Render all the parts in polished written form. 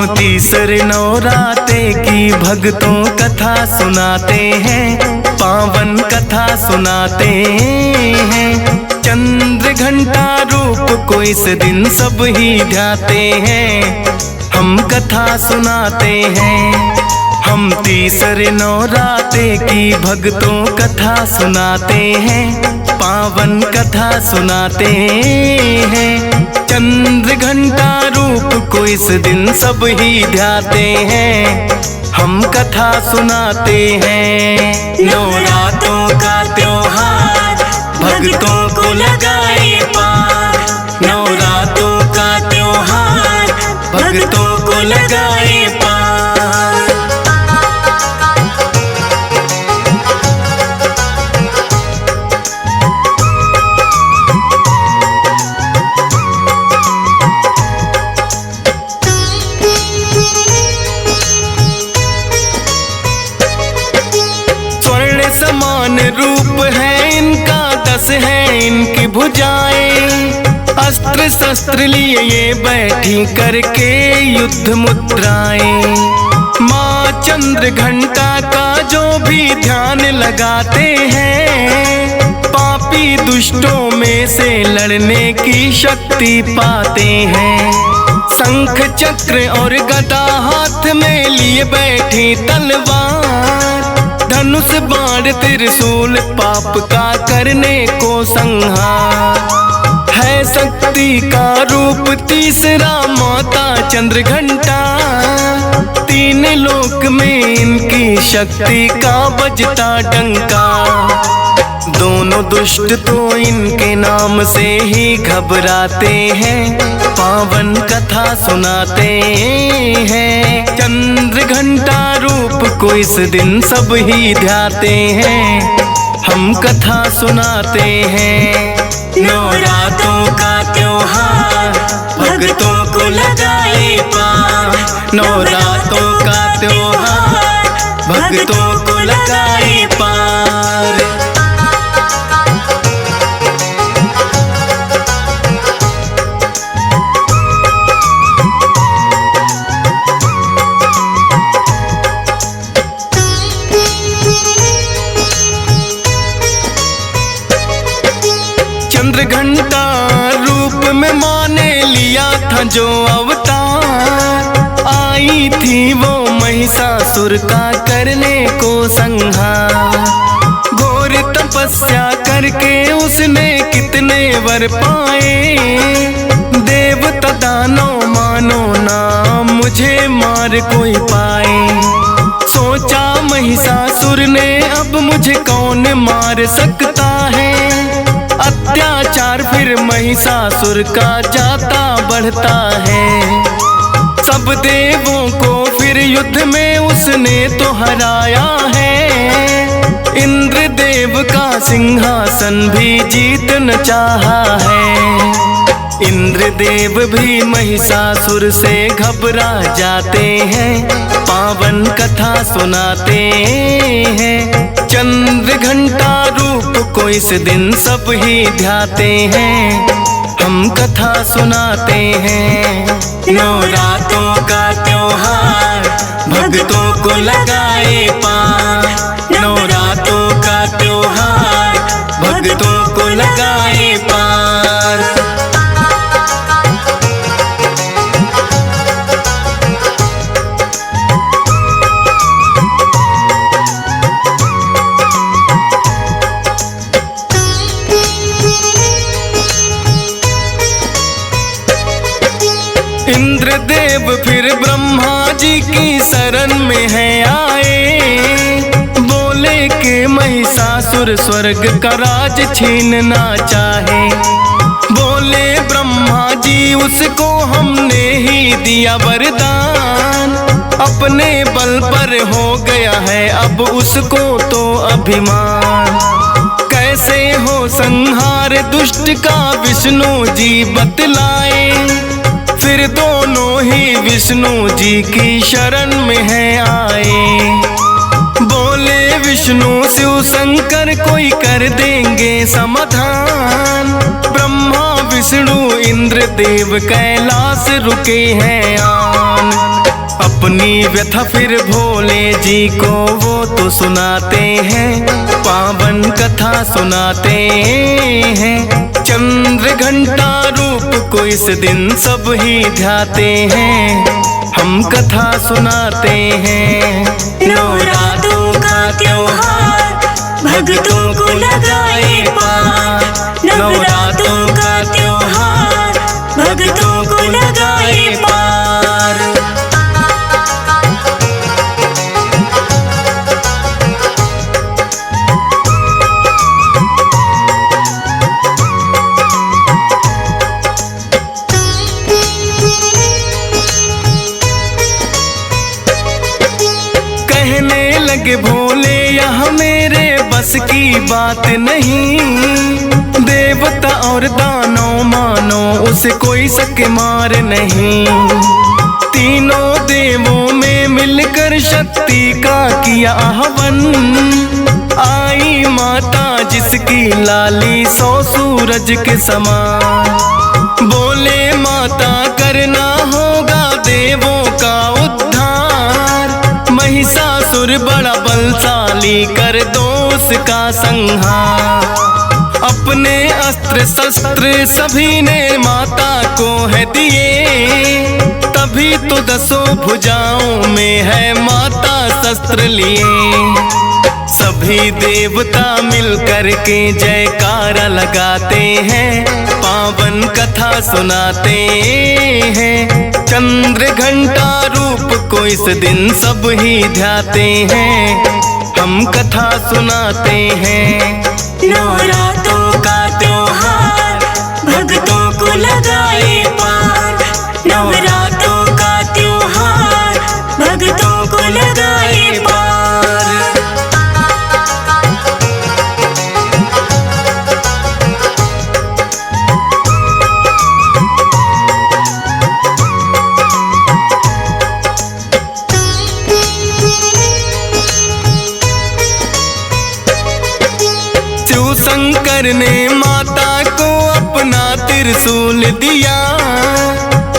हम तीसरे नवराते की भक्तों कथा सुनाते हैं, पावन कथा सुनाते हैं। चंद्र घंटा रूप को इस दिन सब ही ध्याते हैं, हम कथा सुनाते हैं। हम तीसरे नवराते की भक्तों कथा सुनाते हैं, पावन कथा सुनाते हैं। चंद्र घंटा रूप को इस दिन सब ही ध्याते हैं, हम कथा सुनाते हैं। नवरात्रों का त्योहार भक्तों को लगाए पार, नवरात्रों का त्योहार भक्तों को लगाए पार। समान रूप है इनका, 10 है इनकी भुजाएं। अस्त्र शस्त्र लिए ये बैठी करके युद्ध मुद्राएं। माँ चंद्र घंटा का जो भी ध्यान लगाते हैं, पापी दुष्टों में से लड़ने की शक्ति पाते हैं। शंख चक्र और गदा हाथ में लिए बैठी तलवार, धनुष बाण त्रिशूल पाप का करने को संहार। है शक्ति का रूप तीसरा माता चंद्र घंटा, 3 लोक में इनकी शक्ति का बजता डंका। दोनों दुष्ट तो इनके नाम से ही घबराते हैं, पावन कथा सुनाते हैं। चंद्र घंटा रूप को इस दिन सब ही ध्याते हैं, हम कथा सुनाते हैं। नवरात्रों का त्योहार भक्तों को लगाए पार, नवरात्रों का त्योहार भक्तों को लगाए पार। चंद्र घंटा रूप में माँ ने लिया था जो अवतार, आई थी वो महिषासुर का करने को संहार। घोर तपस्या करके उसने कितने वर पाए, देवता दानव मानो ना मुझे मार कोई पाए। सोचा महिषासुर ने अब मुझे कौन मार सकता है, अत्याचार फिर महिषासुर का जाता बढ़ता है। सब देवों को फिर युद्ध में उसने तो हराया है, इंद्र देव का सिंहासन भी जीतना चाहा है। इंद्र देव भी महिषासुर से घबरा जाते हैं, पावन कथा सुनाते हैं। चंद्र घंटा रूप को इस दिन सब ही ध्याते हैं, हम कथा सुनाते हैं। नवरात्रों का त्योहार भक्तों को लगाए पार, नवरात्रों का त्योहार भक्तों को लगाए पार। इंद्रदेव फिर ब्रह्मा जी की शरण में है आए, बोले कि महिषासुर स्वर्ग का राज छीनना चाहे। बोले ब्रह्मा जी उसको हमने ही दिया वरदान, अपने बल पर हो गया है अब उसको तो अभिमान। कैसे हो संहार दुष्ट का विष्णु जी बतलाए, फिर दोनों ही विष्णु जी की शरण में है आए। बोले विष्णु शिव शंकर कोई कर देंगे समाधान, ब्रह्मा विष्णु इंद्र देव कैलाश रुके हैं आन। अपनी व्यथा फिर भोले जी को वो तो सुनाते हैं, पावन कथा सुनाते हैं। चंद्र घंटा रूप को इस दिन सब ही ध्याते हैं, हम कथा सुनाते हैं। नवरात्रों का त्योहार भक्तों को लगाए पार, नवरात्रों का त्योहार भक्तों को लगाए पार। कहने लगे भोले यह मेरे बस की बात नहीं, देवता और दानव मानो उसे कोई सके मार नहीं। तीनों देवों में मिलकर शक्ति का किया आह्वान, आई माता जिसकी लाली 100 सूरज के समान। बोले माता करना होगा देवों का उद्धार, महिषासुर बड़ा बलशाली कर दो उसका संहार। अपने अस्त्र शस्त्र सभी ने माता को है दिए, तभी तो 10 भुजाओं में है माता शस्त्र लिए। सभी देवता मिलकर के जयकारा लगाते हैं, पावन कथा सुनाते हैं। चंद्र घंटा रूप को इस दिन सब ही ध्याते हैं, हम कथा सुनाते हैं। नवरात्रों का त्योहार भक्तों को लगाए पार, नवरात्रों का त्योहार भक्तों को लगाए पार। शंकर ने माता को अपना त्रिशूल दिया,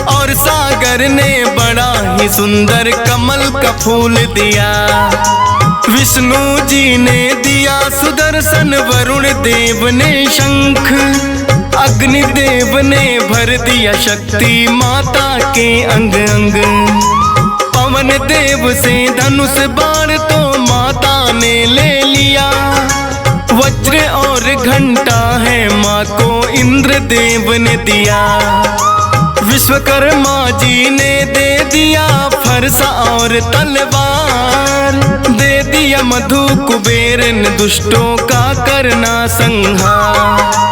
और सागर ने बड़ा ही सुंदर कमल का फूल दिया। विष्णु जी ने दिया सुदर्शन, वरुण देव ने शंख, अग्निदेव ने भर दिया शक्ति माता के अंग अंग। पवन देव से धनुष बाण तो माता ने ले लिया, वज्र और घंटा है माँ को इंद्र देव ने दिया। विश्वकर्मा जी ने दे दिया फरसा और तलवार, दे दिया मधु कुबेर ने दुष्टों का करना संहार।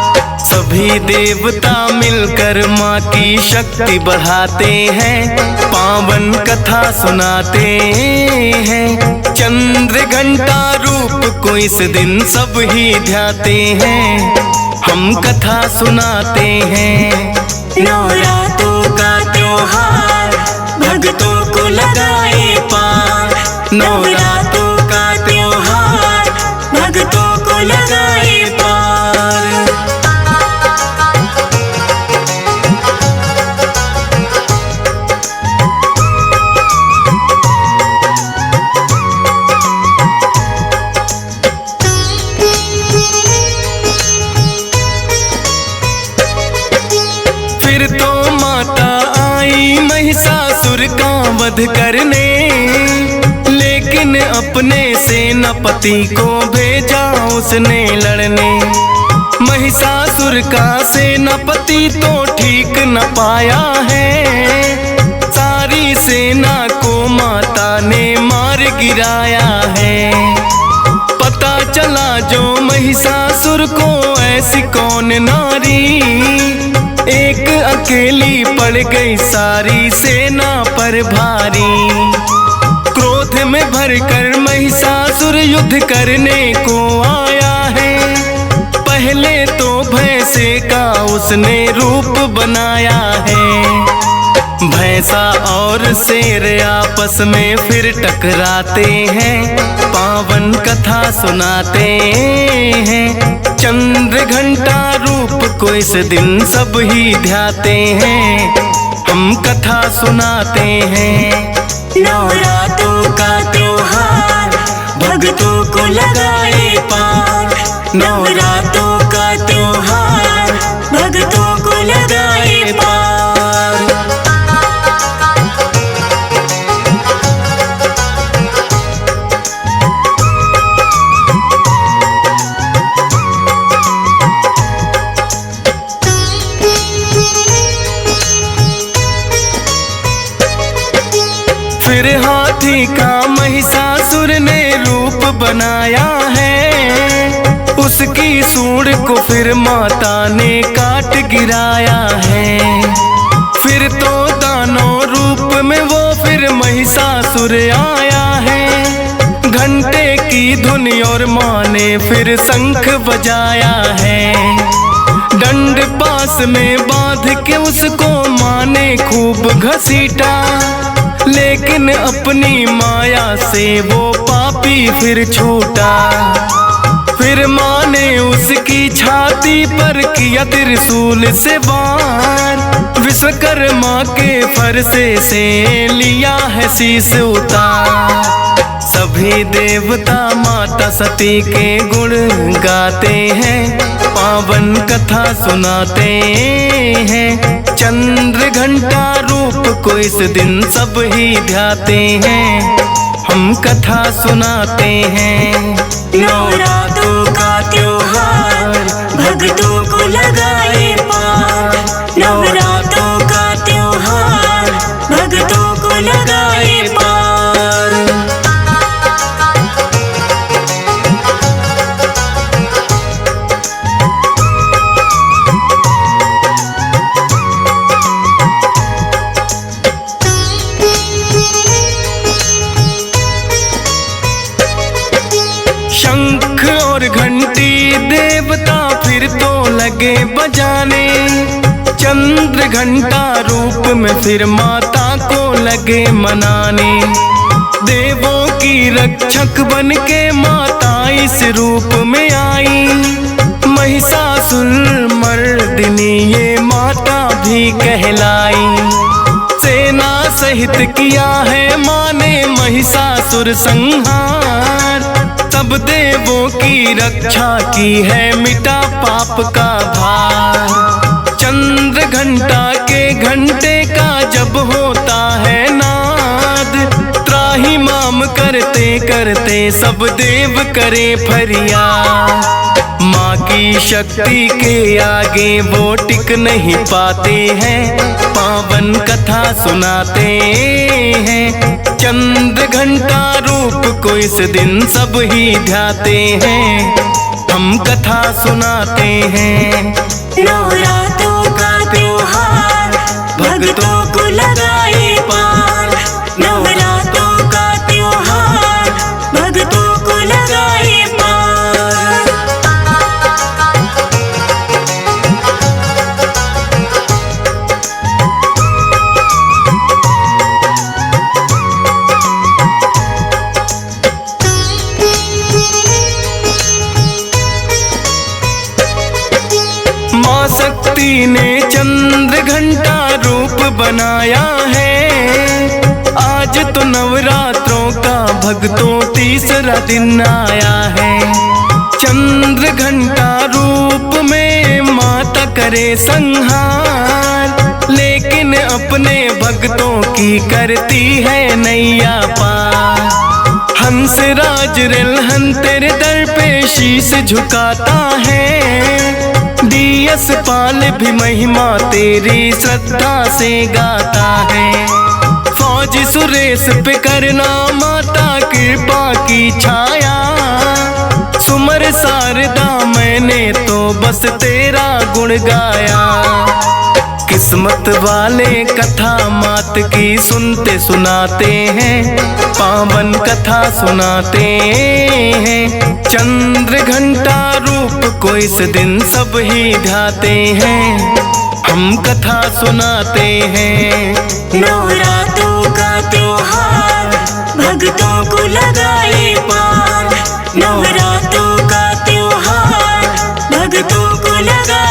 सभी देवता मिलकर माँ की शक्ति बढ़ाते हैं, पावन कथा सुनाते हैं। चंद्र घंटा रूप को इस दिन सब ही ध्याते हैं, हम कथा सुनाते हैं। नवरात्रों का त्योहार भक्तों को लगाए पार, नवरात्रों का त्योहार भक्तों को लगाए पार। फिर तो माता आई महिषासुर का वध करने, लेकिन अपने सेनापति को भेजा उसने लड़ने। महिषासुर का सेनापति तो ठीक न पाया है, सारी सेना को माता ने मार गिराया है। पता चला जो महिषासुर को ऐसी कौन नारी, एक अकेली पड़ गई सारी सेना पर भारी। क्रोध में भरकर महिषासुर युद्ध करने को आया है, पहले तो भैंसे का उसने रूप बनाया है। भैंसा और शेर आपस में फिर टकराते हैं, पावन कथा सुनाते हैं। चंद्र घंटा रूप को इस दिन सब ही ध्याते हैं, हम कथा सुनाते हैं। नवरात्रों का त्योहार भक्तों को लगाए पार। नवरात्रों का त्योहार भक्तों को लगाए पार। फिर हाथी का महिषासुर ने रूप बनाया है, उसकी सूंड को फिर माता ने काट गिराया है। फिर तो दानव रूप में वो फिर महिषासुर आया है। घंटे की धुन और माँ ने फिर शंख बजाया है। डंड पास में बांध के उसको माँ ने खूब घसीटा, लेकिन अपनी माया से वो पापी फिर छूटा। फिर माँ ने उसकी छाती पर किया त्रिशूल से वार। विश्वकर्मा के फरसे से लिया है शीश उतार। सभी देवता माता सती के गुण गाते हैं, पावन कथा सुनाते हैं। चंद्र घंटा रूप को इस दिन सब ही ध्याते हैं, हम कथा सुनाते हैं। नवरात्रों का त्योहार भक्तों को लगाए पार। नवरात्रों का त्योहार भक्तों को लगाए पार। शंख और घंटी देवता फिर तो लगे बजाने। चंद्र घंटा रूप में फिर माता को लगे मनाने। देवों की रक्षक बन के माता इस रूप में आई। महिषासुर मर्दिनी ये माता भी कहलाई। सेना सहित किया है माँ ने महिषासुर संहार। सब देवों की रक्षा की है, मिटा पाप का भार। चंद्र घंटा के घंटे का जब होता है नाद, त्राही माम करते करते सब देव करे फरियाद। माँ की शक्ति के आगे वो टिक नहीं पाते हैं, पावन कथा सुनाते हैं। चंद्र घंटा रूप को इस दिन सब ही ध्याते हैं, हम कथा सुनाते हैं। नवरात्रों का त्योहार भक्तों को लगाए पार। नवरात्रों का त्योहार भक्तों को लगाए पार। माँ शक्ति ने चंद्र घंटा रूप बनाया है। आज तो नवरात्रों का भक्तों तीसरा दिन आया है। चंद्र घंटा रूप में माता करे संहार, लेकिन अपने भक्तों की करती है नैया पार। हंस राज रेलहन तेरे दर पे शीश झुकाता है। डीएस पाल भी महिमा तेरी श्रद्धा से गाता है। फौजी सुरेश पे करना माता कृपा की छाया। सुमर शारदा मैंने तो बस तेरा गुण गाया। किस्मत वाले कथा मात की सुनते सुनाते हैं, पावन कथा सुनाते हैं। चंद्र घंटा रूप को इस दिन सब ही ध्याते हैं, हम कथा सुनाते हैं। नवरात्रों का त्योहार भक्तों को लगाए पार। नवरात्रों का त्योहार भक्तों को लगाए